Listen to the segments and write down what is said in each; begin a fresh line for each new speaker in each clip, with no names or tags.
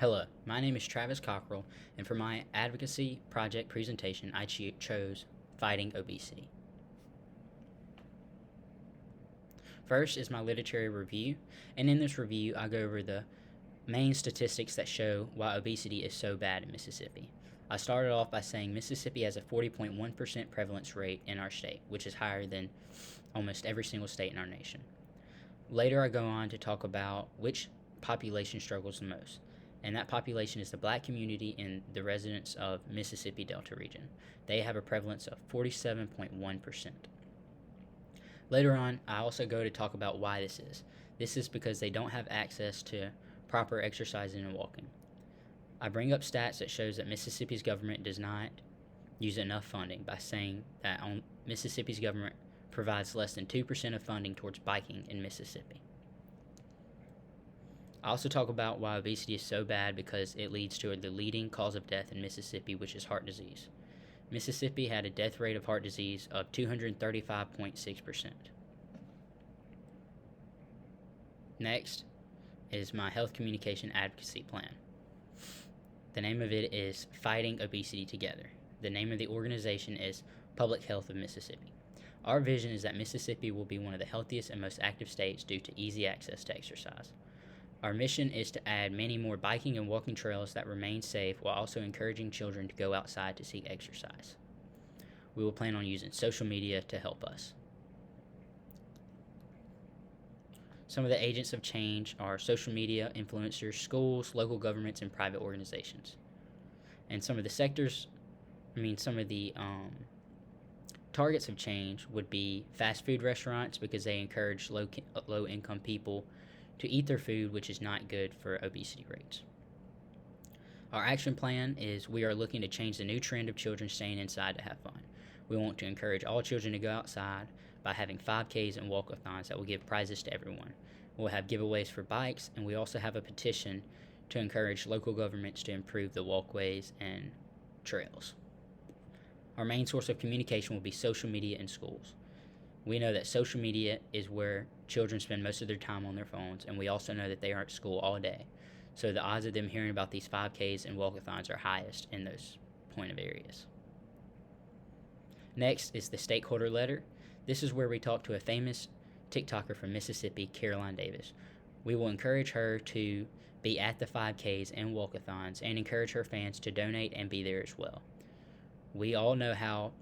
Hello, my name is Travis Cockrell, and for my advocacy project presentation, I chose Fighting Obesity. First is my literary review, and in this review, I go over the main statistics that show why obesity is so bad in Mississippi. I started off by saying Mississippi has a 40.1% prevalence rate in our state, which is higher than almost every single state in our nation. Later, I go on to talk about which population struggles the most, and that population is the black community and the residents of Mississippi Delta region. They have a prevalence of 47.1%. Later on, I also go to talk about why this is. This is because they don't have access to proper exercising and walking. I bring up stats that shows that Mississippi's government does not use enough funding by saying that Mississippi's government provides less than 2% of funding towards biking in Mississippi. I also talk about why obesity is so bad because it leads to the leading cause of death in Mississippi, which is heart disease. Mississippi had a death rate of heart disease of 235.6%. Next is my health communication advocacy plan. The name of it is Fighting Obesity Together. The name of the organization is Public Health of Mississippi. Our vision is that Mississippi will be one of the healthiest and most active states due to easy access to exercise. Our mission is to add many more biking and walking trails that remain safe while also encouraging children to go outside to seek exercise. We will plan on using social media to help us. Some of the agents of change are social media, influencers, schools, local governments, and private organizations. And some of the targets of change would be fast food restaurants because they encourage low income people to eat their food, which is not good for obesity rates. Our action plan is we are looking to change the new trend of children staying inside to have fun. We want to encourage all children to go outside by having 5Ks and walkathons that will give prizes to everyone. We'll have giveaways for bikes, and we also have a petition to encourage local governments to improve the walkways and trails. Our main source of communication will be social media and schools. We know that social media is where children spend most of their time on their phones, and we also know that they are at school all day. So the odds of them hearing about these 5Ks and walkathons are highest in those point of areas. Next is the stakeholder letter. This is where we talk to a famous TikToker from Mississippi, Caroline Davis. We will encourage her to be at the 5Ks and walkathons and encourage her fans to donate and be there as well. We all know how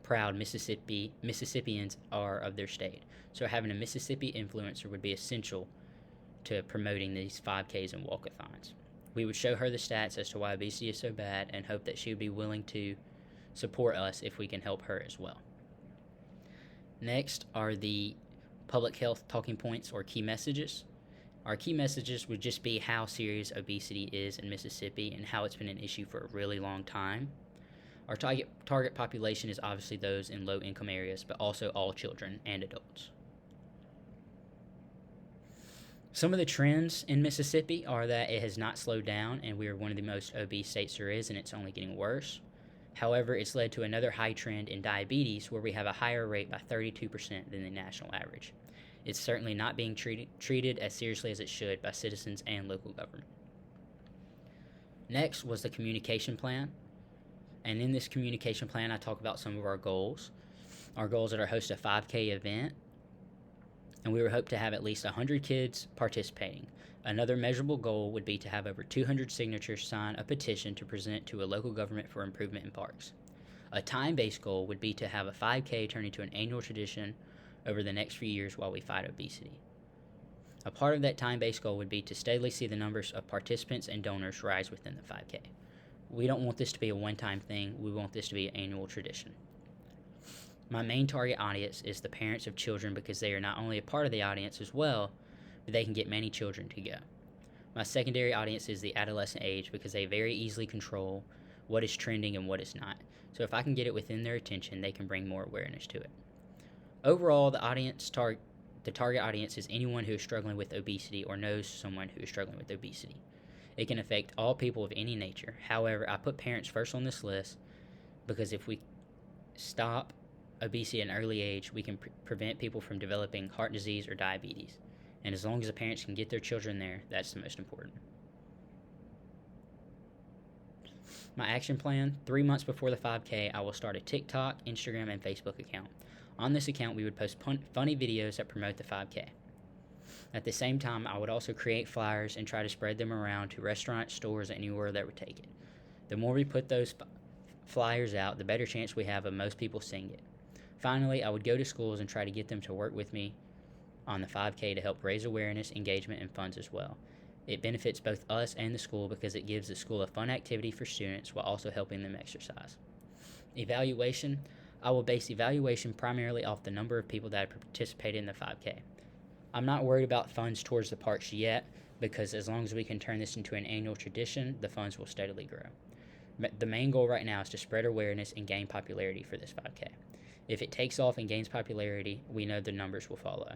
proud Mississippians are of their state, so having a Mississippi influencer would be essential to promoting these 5Ks and walkathons. We would show her the stats as to why obesity is so bad and hope that she would be willing to support us if we can help her as well. Next are the public health talking points or key messages. Our key messages would just be how serious obesity is in Mississippi and how it's been an issue for a really long time. Our target population is obviously those in low-income areas, but also all children and adults. Some of the trends in Mississippi are that it has not slowed down, and we are one of the most obese states there is, and it's only getting worse. However, it's led to another high trend in diabetes, where we have a higher rate by 32% than the national average. It's certainly not being treated as seriously as it should by citizens and local government. Next was the communication plan. And in this communication plan, I talk about some of our goals. Our goals are to host a 5K event, and we would hope to have at least 100 kids participating. Another measurable goal would be to have over 200 signatures sign a petition to present to a local government for improvement in parks. A time-based goal would be to have a 5K turn into an annual tradition over the next few years while we fight obesity. A part of that time-based goal would be to steadily see the numbers of participants and donors rise within the 5K. We don't want this to be a one-time thing. We want this to be an annual tradition. My main target audience is the parents of children because they are not only a part of the audience as well, but they can get many children to go. My secondary audience is the adolescent age because they very easily control what is trending and what is not. So if I can get it within their attention, they can bring more awareness to it. Overall, the target audience is anyone who is struggling with obesity or knows someone who is struggling with obesity. It can affect all people of any nature. However, I put parents first on this list because if we stop obesity at an early age, we can prevent people from developing heart disease or diabetes. And as long as the parents can get their children there, that's the most important. My action plan: 3 months before the 5K, I will start a TikTok, Instagram, and Facebook account. On this account, we would post funny videos that promote the 5K. At the same time, I would also create flyers and try to spread them around to restaurants, stores, anywhere that would take it. The more we put those flyers out, the better chance we have of most people seeing it. Finally, I would go to schools and try to get them to work with me on the 5K to help raise awareness, engagement, and funds as well. It benefits both us and the school because it gives the school a fun activity for students while also helping them exercise. Evaluation: I will base evaluation primarily off the number of people that have participated in the 5K. I'm not worried about funds towards the parks yet because as long as we can turn this into an annual tradition, the funds will steadily grow. The main goal right now is to spread awareness and gain popularity for this 5K. If it takes off and gains popularity, we know the numbers will follow.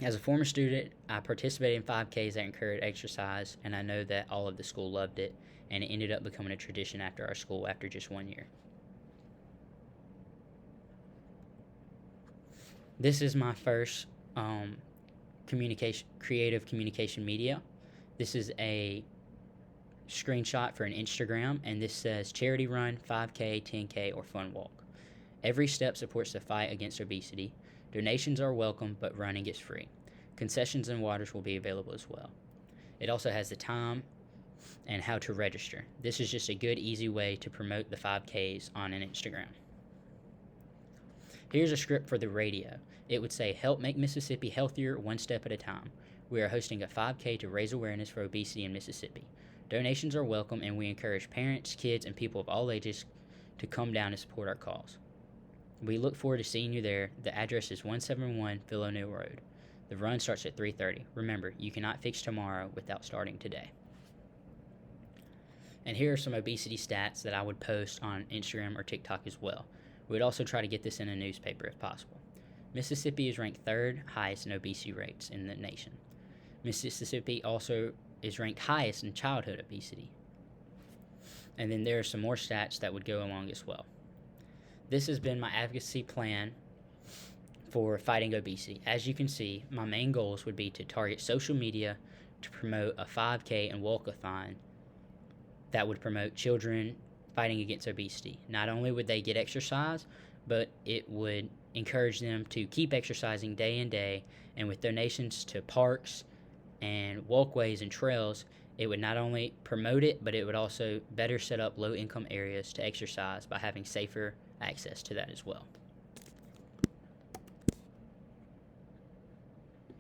As a former student, I participated in 5Ks that encouraged exercise, and I know that all of the school loved it, and it ended up becoming a tradition after our school after just 1 year. This is my first creative communication media. This is a screenshot for an Instagram, and this says charity run, 5K, 10K, or fun walk. Every step supports the fight against obesity. Donations are welcome, but running is free. Concessions and waters will be available as well. It also has the time and how to register. This is just a good, easy way to promote the 5Ks on an Instagram. Here's a script for the radio. It would say, help make Mississippi healthier one step at a time. We are hosting a 5K to raise awareness for obesity in Mississippi. Donations are welcome, and we encourage parents, kids, and people of all ages to come down and support our cause. We look forward to seeing you there. The address is 171 Philoneal Road. The run starts at 3:30. Remember, you cannot fix tomorrow without starting today. And here are some obesity stats that I would post on Instagram or TikTok as well. We would also try to get this in a newspaper if possible. Mississippi is ranked 3rd highest in obesity rates in the nation. Mississippi also is ranked highest in childhood obesity. And then there are some more stats that would go along as well. This has been my advocacy plan for fighting obesity. As you can see, my main goals would be to target social media to promote a 5K and walkathon that would promote children fighting against obesity. Not only would they get exercise, but it would encourage them to keep exercising day in day, and with donations to parks and walkways and trails, it would not only promote it, but it would also better set up low-income areas to exercise by having safer access to that as well.